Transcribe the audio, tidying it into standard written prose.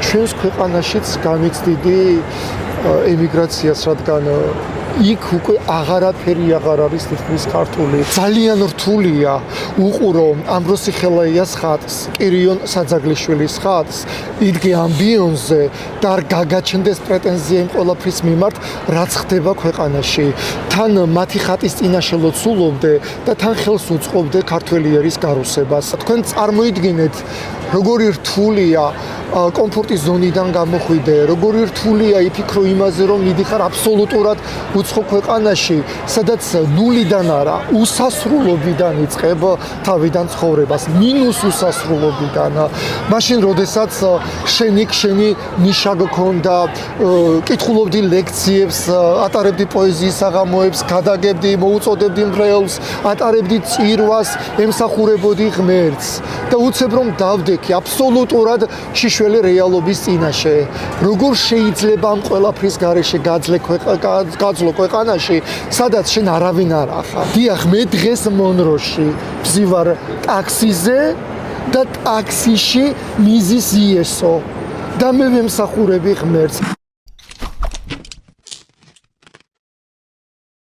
ჩვენს ქვეყანაშიც განიცდიდი ემიგრაციას, რადგან იქ უკვე აღარაფერი აღარ არის თითქმის ქართული. ძალიან რთულია უყურო ამბროსი ხელაიას ხატს, კირიონ საძაგლიშვილის ხატს, იდგე ამბიონზე და არ გაგაჩნდეს პრეტენზია იმ ყველაფრის მიმართ, რაც ხდება ქვეყანაში. თან მათი ხატის წინაშე ლოცულობდე და თან ხელს უწყობდე ქართველი ერის გარუსებას. თქვენ წარმოიდგინეთ, როგორი რთულია კომფორტის ზონიდან გამოხვიდე, როგორი რთულია იფიქრო იმაზე, რომ მიდიხარ აბსოლუტურად უცხო ქვეყანაში, სადაც ნულიდან არა, უსასრულობიდან იწყებ თავიდან ცხოვრებას, მინუს უსასრულობიდან. მაშინ, როდესაც შენი ნიშა გქონდა, კითხულობდი ლექციებს, ატარებდი პოეზიის საღამოებს, გადაგებდი, მოუწოდებდი მღერლს, ატარებდი წირვას, ემსახურებოდი ღმერთს და უცებ რომ დავდექი აბსოლუტურად შიშველი რეალობის წინაშე. როგორ შეიძლება ამ ყველაფრის გარეშე გაძლო ქვეყანაში, სადაც შენ არავინ არ ახარ. დიახ, მე დღეს მონროში ვზივარ ტაქსიზე და ტაქსიში მიზის იესო და მე ვემსახურები ღმერთს.